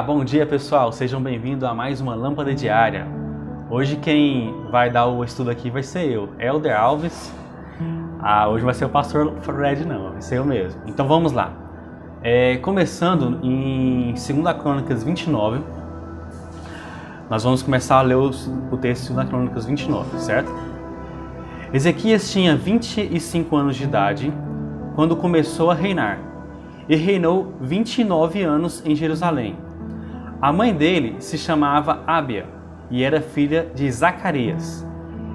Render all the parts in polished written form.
Olá, bom dia pessoal, sejam bem-vindos a mais uma Lâmpada Diária. Hoje quem vai dar o estudo aqui vai ser eu, Elder Alves. Hoje vai ser o pastor Fred não, vai ser eu mesmo. Então vamos lá. Começando em 2 Crônicas 29, nós vamos começar a ler o texto de 2 Crônicas 29, certo? Ezequias tinha 25 anos de idade quando começou a reinar e reinou 29 anos em Jerusalém. A mãe dele se chamava Ábia e era filha de Zacarias.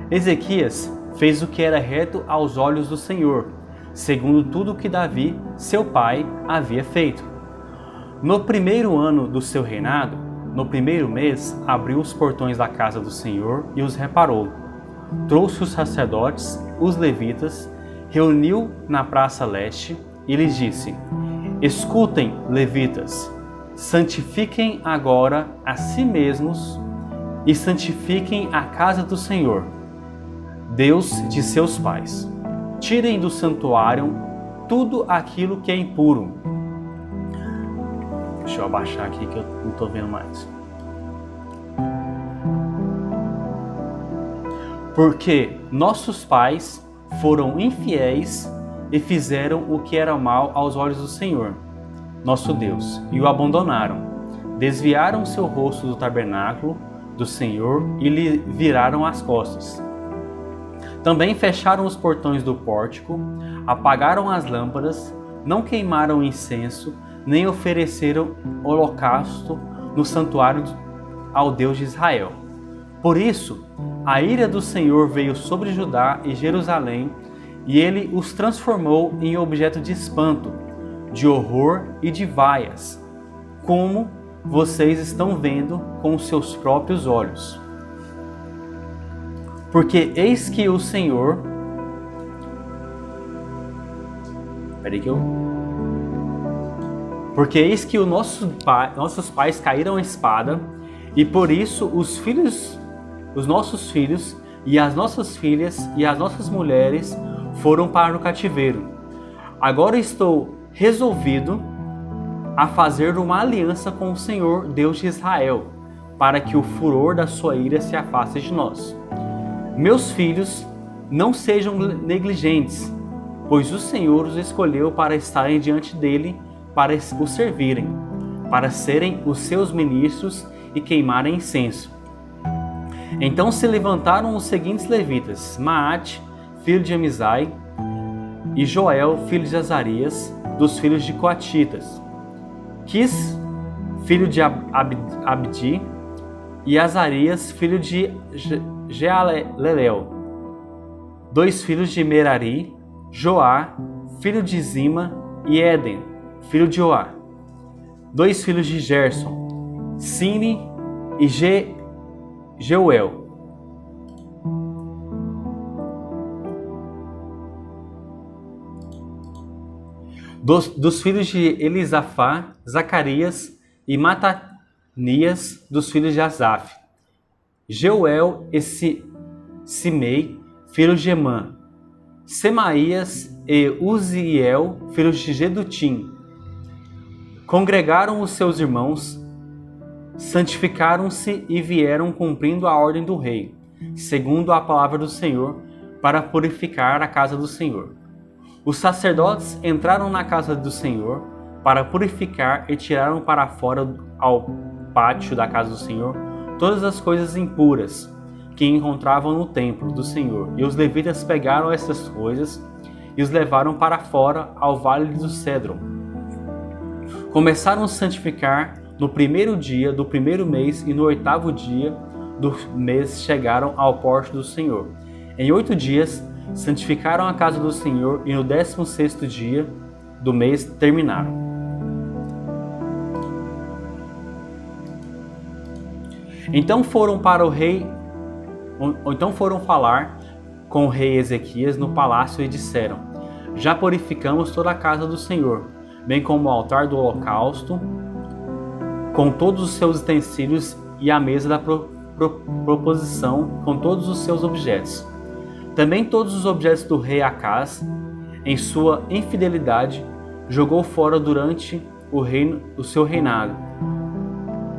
Ezequias fez o que era reto aos olhos do Senhor, segundo tudo o que Davi, seu pai, havia feito. No primeiro ano do seu reinado, no primeiro mês, abriu os portões da casa do Senhor e os reparou. Trouxe os sacerdotes, os levitas, reuniu na praça leste e lhes disse: Escutem, levitas, santifiquem agora a si mesmos e santifiquem a casa do Senhor, Deus de seus pais. Tirem do santuário tudo aquilo que é impuro. Deixa eu abaixar aqui que eu não estou vendo mais. Porque nossos pais foram infiéis e fizeram o que era mal aos olhos do Senhor, nosso Deus, e o abandonaram. Desviaram seu rosto do tabernáculo do Senhor e lhe viraram as costas. Também fecharam os portões do pórtico, apagaram as lâmpadas, não queimaram incenso, nem ofereceram holocausto no santuário ao Deus de Israel. Por isso, a ira do Senhor veio sobre Judá e Jerusalém, e ele os transformou em objeto de espanto, de horror e de vaias, como vocês estão vendo com os seus próprios olhos. Porque eis que o Senhor... Porque eis que nossos pais caíram à espada, e por isso os nossos filhos e as nossas filhas e as nossas mulheres foram para o cativeiro. Agora estou resolvido a fazer uma aliança com o Senhor, Deus de Israel, para que o furor da sua ira se afaste de nós. Meus filhos, não sejam negligentes, pois o Senhor os escolheu para estarem diante dele, para o servirem, para serem os seus ministros e queimarem incenso. Então se levantaram os seguintes levitas: Maate, filho de Amizai, e Joel, filho de Azarias, dos filhos de Coatitas, Quis, filho de Abdi, e Azarias, filho de Jealelel, 2 filhos de Merari, Joá, filho de Zima, e Éden, filho de Joá, 2 filhos de Gerson, Sine e Jeuel. Dos filhos de Elisafá, Zacarias e Matanias, dos filhos de Asaf, Jeuel e Simei, filhos de Emã, Semaías e Uziel, filhos de Jedutim. Congregaram os seus irmãos, santificaram-se e vieram cumprindo a ordem do rei, segundo a palavra do Senhor, para purificar a casa do Senhor. Os sacerdotes entraram na casa do Senhor para purificar e tiraram para fora ao pátio da casa do Senhor todas as coisas impuras que encontravam no templo do Senhor. E os levitas pegaram essas coisas e os levaram para fora ao vale do Cedron. Começaram a santificar no primeiro dia do primeiro mês, e no 8º dia do mês chegaram ao pórtico do Senhor. Em 8 dias santificaram a casa do Senhor, e no 16º dia do mês terminaram. Então foram falar com o rei Ezequias no palácio e disseram: Já purificamos toda a casa do Senhor, bem como o altar do holocausto, com todos os seus utensílios, e a mesa da proposição, com todos os seus objetos. Também todos os objetos do rei Acaz, em sua infidelidade, jogou fora durante o seu reinado.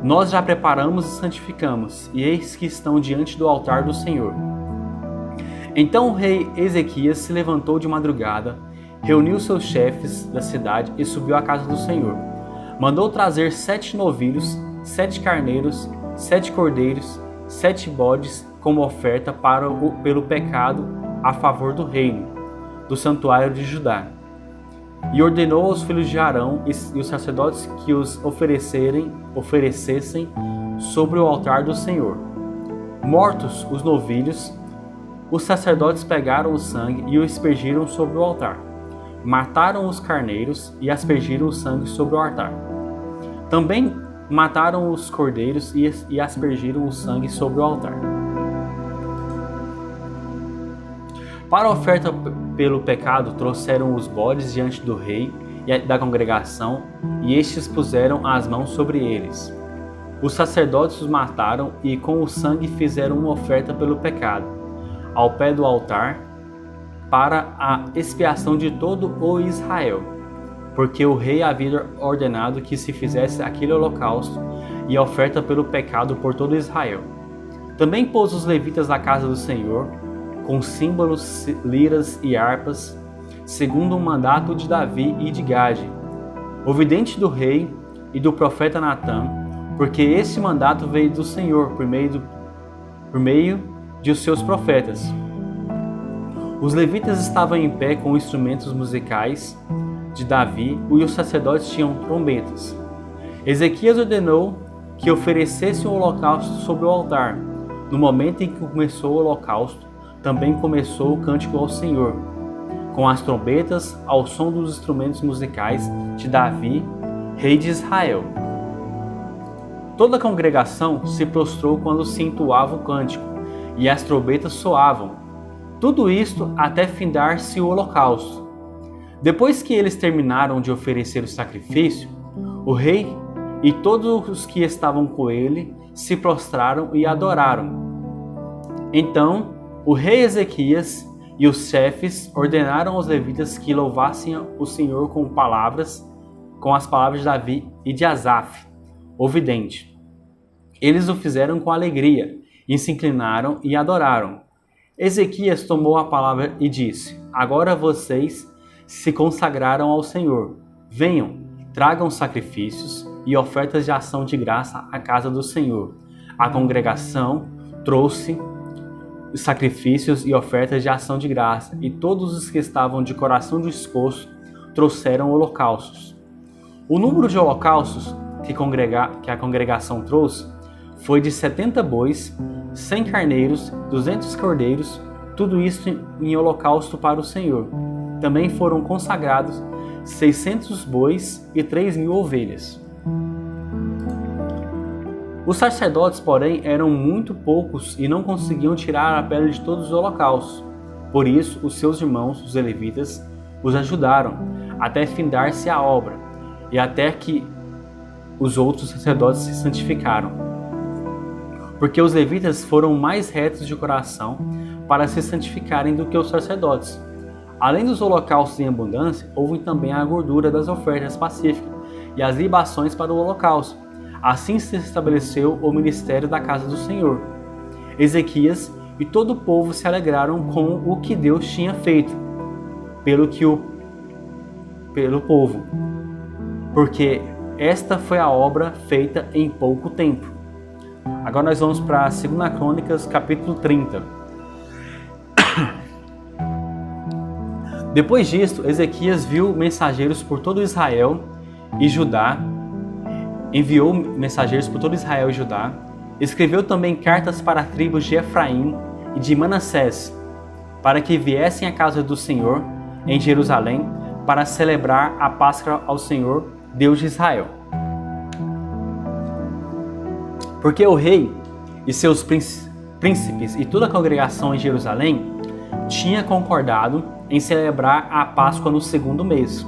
Nós já preparamos e santificamos, e eis que estão diante do altar do Senhor. Então o rei Ezequias se levantou de madrugada, reuniu seus chefes da cidade e subiu à casa do Senhor. Mandou trazer 7 novilhos, 7 carneiros, 7 cordeiros, 7 bodes como oferta pelo pecado a favor do reino, do santuário de Judá. E ordenou aos filhos de Arão e os sacerdotes que os oferecessem sobre o altar do Senhor. Mortos os novilhos, os sacerdotes pegaram o sangue e o aspergiram sobre o altar. Mataram os carneiros e aspergiram o sangue sobre o altar. Também mataram os cordeiros e aspergiram o sangue sobre o altar. Para a oferta pelo pecado, trouxeram os bodes diante do rei e da congregação, e estes puseram as mãos sobre eles. Os sacerdotes os mataram e com o sangue fizeram uma oferta pelo pecado, ao pé do altar, para a expiação de todo o Israel, porque o rei havia ordenado que se fizesse aquele holocausto e a oferta pelo pecado por todo Israel. Também pôs os levitas da casa do Senhor, com símbolos, liras e harpas, segundo o mandato de Davi e de Gade, o vidente do rei e do profeta Natã, porque esse mandato veio do Senhor por meio de os seus profetas. Os levitas estavam em pé com instrumentos musicais de Davi e os sacerdotes tinham trombetas. Ezequias ordenou que oferecesse o holocausto sobre o altar. No momento em que começou o holocausto, também começou o cântico ao Senhor, com as trombetas ao som dos instrumentos musicais de Davi, rei de Israel. Toda a congregação se prostrou quando se entoava o cântico, e as trombetas soavam. Tudo isto até findar-se o holocausto. Depois que eles terminaram de oferecer o sacrifício, o rei e todos os que estavam com ele se prostraram e adoraram. Então, o rei Ezequias e os chefes ordenaram aos levitas que louvassem o Senhor com as palavras de Davi e de Asaf, o vidente. Eles o fizeram com alegria, e se inclinaram e adoraram. Ezequias tomou a palavra e disse: Agora vocês se consagraram ao Senhor. Venham, tragam sacrifícios e ofertas de ação de graça à casa do Senhor. A congregação trouxe sacrifícios e ofertas de ação de graça, e todos os que estavam de coração disposto trouxeram holocaustos. O número de holocaustos que a congregação trouxe foi de 70 bois, 100 carneiros, 200 cordeiros, tudo isso em holocausto para o Senhor. Também foram consagrados 600 bois e 3.000 ovelhas. Os sacerdotes, porém, eram muito poucos e não conseguiam tirar a pele de todos os holocaustos. Por isso, os seus irmãos, os levitas, os ajudaram até findar-se a obra e até que os outros sacerdotes se santificaram. Porque os levitas foram mais retos de coração para se santificarem do que os sacerdotes. Além dos holocaustos em abundância, houve também a gordura das ofertas pacíficas e as libações para o holocausto. Assim se estabeleceu o ministério da casa do Senhor. Ezequias e todo o povo se alegraram com o que Deus tinha feito pelo povo, porque esta foi a obra feita em pouco tempo. Agora nós vamos para 2 Crônicas, capítulo 30. Depois disto, Ezequias viu mensageiros por todo Israel e Judá, enviou mensageiros por todo Israel e Judá, escreveu também cartas para as tribos de Efraim e de Manassés, para que viessem à casa do Senhor em Jerusalém para celebrar a Páscoa ao Senhor, Deus de Israel. Porque o rei e seus príncipes e toda a congregação em Jerusalém tinha concordado em celebrar a Páscoa no 2º mês.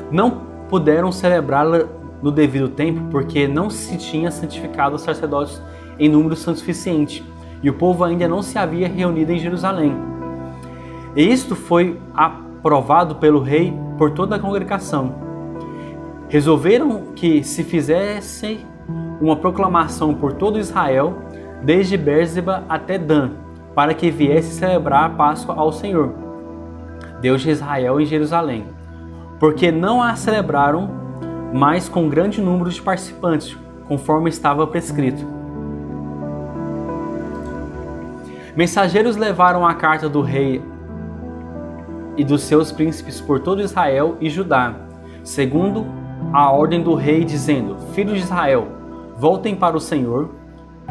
Não puderam celebrá-la no devido tempo, porque não se tinha santificado os sacerdotes em número suficiente, e o povo ainda não se havia reunido em Jerusalém. E isto foi aprovado pelo rei por toda a congregação. Resolveram que se fizesse uma proclamação por todo Israel, desde Bérseba até Dan, para que viesse celebrar a Páscoa ao Senhor, Deus de Israel, em Jerusalém, porque não a celebraram mais com grande número de participantes, conforme estava prescrito. Mensageiros levaram a carta do rei e dos seus príncipes por todo Israel e Judá, segundo a ordem do rei, dizendo: Filhos de Israel, voltem para o Senhor,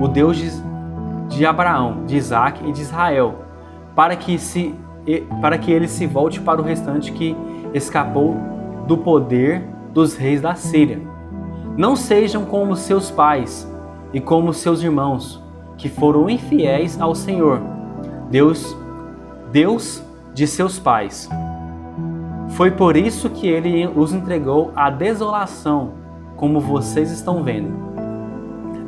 o Deus de Abraão, de Isaque e de Israel, para que ele se volte para o restante que escapou do poder dos reis da Síria. Não sejam como seus pais e como seus irmãos, que foram infiéis ao Senhor, Deus de seus pais. Foi por isso que ele os entregou à desolação, como vocês estão vendo.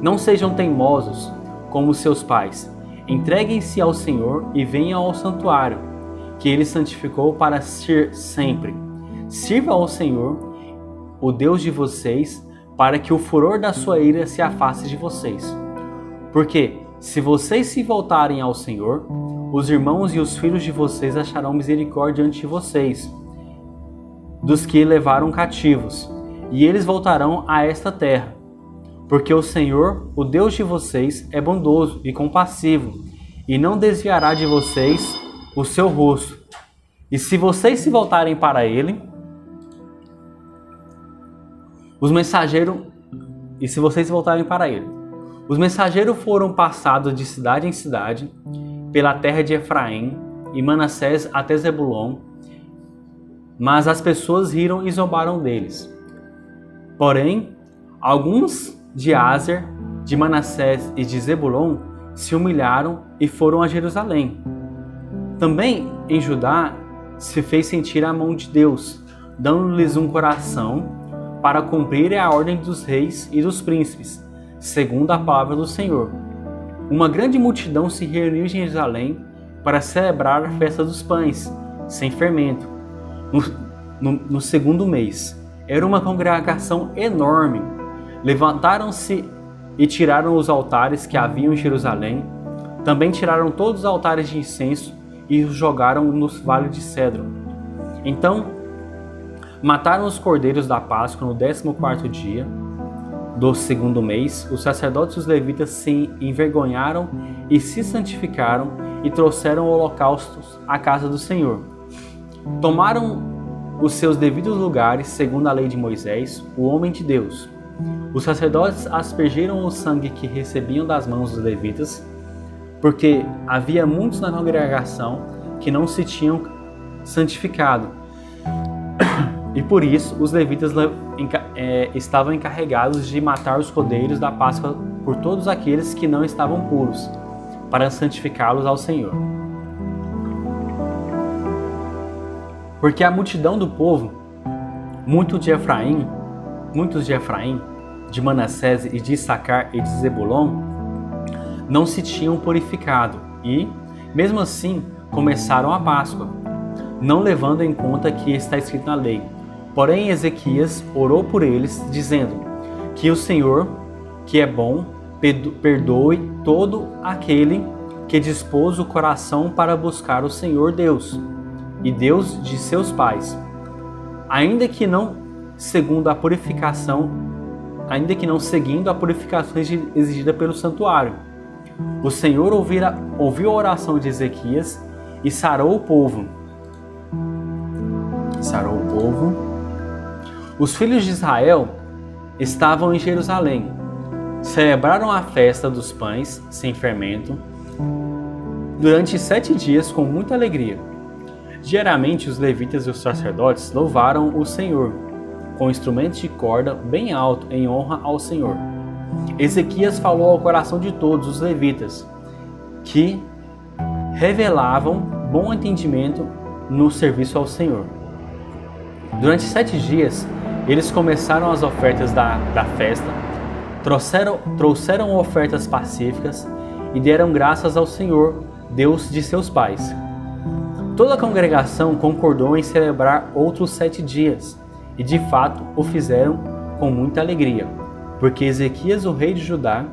Não sejam teimosos como seus pais. Entreguem-se ao Senhor e venham ao santuário, que ele santificou para ser sempre. Sirva ao Senhor, o Deus de vocês, para que o furor da sua ira se afaste de vocês. Porque, se vocês se voltarem ao Senhor, os irmãos e os filhos de vocês acharão misericórdia ante vocês, dos que levaram cativos, e eles voltarão a esta terra. Porque o Senhor, o Deus de vocês, é bondoso e compassivo, e não desviará de vocês o seu rosto. E se vocês se voltarem para ele, os mensageiros foram passados de cidade em cidade, pela terra de Efraim e Manassés até Zebulon, mas as pessoas riram e zombaram deles. Porém, alguns de Aser, de Manassés e de Zebulon se humilharam e foram a Jerusalém. Também em Judá se fez sentir a mão de Deus, dando-lhes um coração para cumprirem a ordem dos reis e dos príncipes, segundo a palavra do Senhor. Uma grande multidão se reuniu em Jerusalém para celebrar a festa dos pães, sem fermento, no segundo mês. Era uma congregação enorme. Levantaram-se e tiraram os altares que haviam em Jerusalém. Também tiraram todos os altares de incenso e os jogaram no vale de Cedron. Então, mataram os cordeiros da Páscoa no 14º dia do segundo mês. Os sacerdotes e os levitas se envergonharam e se santificaram e trouxeram holocaustos à casa do Senhor. Tomaram os seus devidos lugares, segundo a lei de Moisés, o homem de Deus. Os sacerdotes aspergiram o sangue que recebiam das mãos dos levitas, porque havia muitos na congregação que não se tinham santificado. E por isso os levitas estavam encarregados de matar os cordeiros da Páscoa por todos aqueles que não estavam puros, para santificá-los ao Senhor. Porque a multidão do povo, muitos de Efraim, de Manassés e de Issacar e de Zebulon, não se tinham purificado e, mesmo assim, começaram a Páscoa, não levando em conta que está escrito na lei. Porém, Ezequias orou por eles, dizendo que o Senhor, que é bom, perdoe todo aquele que dispôs o coração para buscar o Senhor Deus e Deus de seus pais, ainda que não seguindo a purificação exigida pelo santuário. O Senhor ouviu a oração de Ezequias e sarou o povo. Os filhos de Israel estavam em Jerusalém. Celebraram a festa dos pães sem fermento durante 7 dias com muita alegria. Diariamente os levitas e os sacerdotes louvaram o Senhor com instrumentos de corda bem alto em honra ao Senhor. Ezequias falou ao coração de todos os levitas, que revelavam bom entendimento no serviço ao Senhor. Durante 7 dias, eles começaram as ofertas da festa, trouxeram ofertas pacíficas e deram graças ao Senhor, Deus de seus pais. Toda a congregação concordou em celebrar outros 7 dias, e de fato o fizeram com muita alegria, porque Ezequias, o rei de Judá,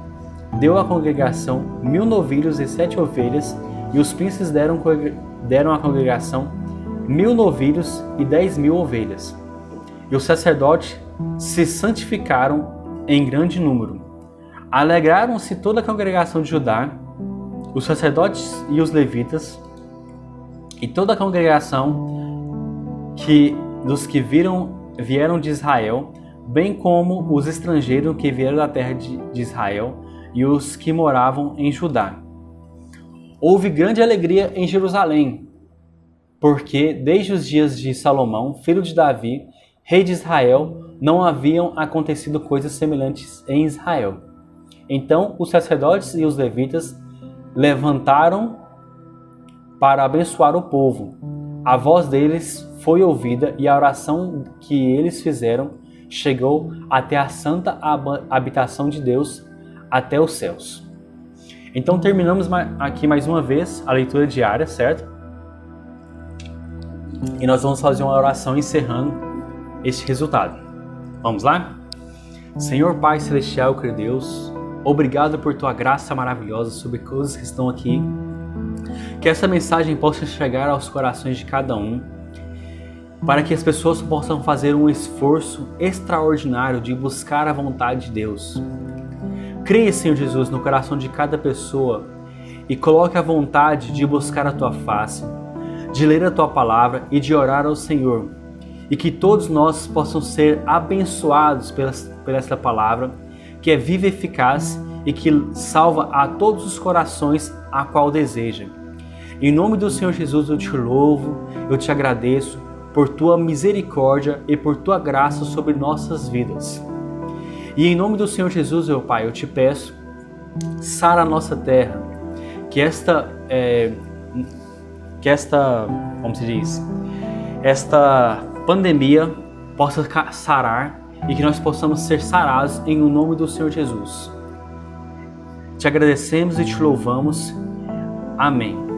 deu à congregação 1000 novilhos e 7 ovelhas, e os príncipes deram à congregação 1000 novilhos e 10.000 ovelhas. E os sacerdotes se santificaram em grande número. Alegraram-se toda a congregação de Judá, os sacerdotes e os levitas, e toda a congregação dos que vieram de Israel, bem como os estrangeiros que vieram da terra de Israel e os que moravam em Judá. Houve grande alegria em Jerusalém, porque desde os dias de Salomão, filho de Davi, rei de Israel, não haviam acontecido coisas semelhantes em Israel. Então os sacerdotes e os levitas levantaram para abençoar o povo. A voz deles foi ouvida e a oração que eles fizeram chegou até a santa habitação de Deus, até os céus. Então terminamos aqui mais uma vez a leitura diária, certo? E nós vamos fazer uma oração encerrando este resultado. Vamos lá? Senhor Pai Celestial, querido Deus, obrigado por tua graça maravilhosa sobre coisas que estão aqui. Que essa mensagem possa chegar aos corações de cada um, para que as pessoas possam fazer um esforço extraordinário de buscar a vontade de Deus. Crie, Senhor Jesus, no coração de cada pessoa e coloque a vontade de buscar a tua face, de ler a tua palavra e de orar ao Senhor. E que todos nós possam ser abençoados por esta palavra, que é viva e eficaz e que salva a todos os corações a qual deseja. Em nome do Senhor Jesus eu te louvo, eu te agradeço por tua misericórdia e por tua graça sobre nossas vidas. E em nome do Senhor Jesus, meu Pai, eu te peço, sara a nossa terra, que esta, como se diz, esta pandemia possa sarar e que nós possamos ser sarados em nome do Senhor Jesus. Te agradecemos e te louvamos. Amém.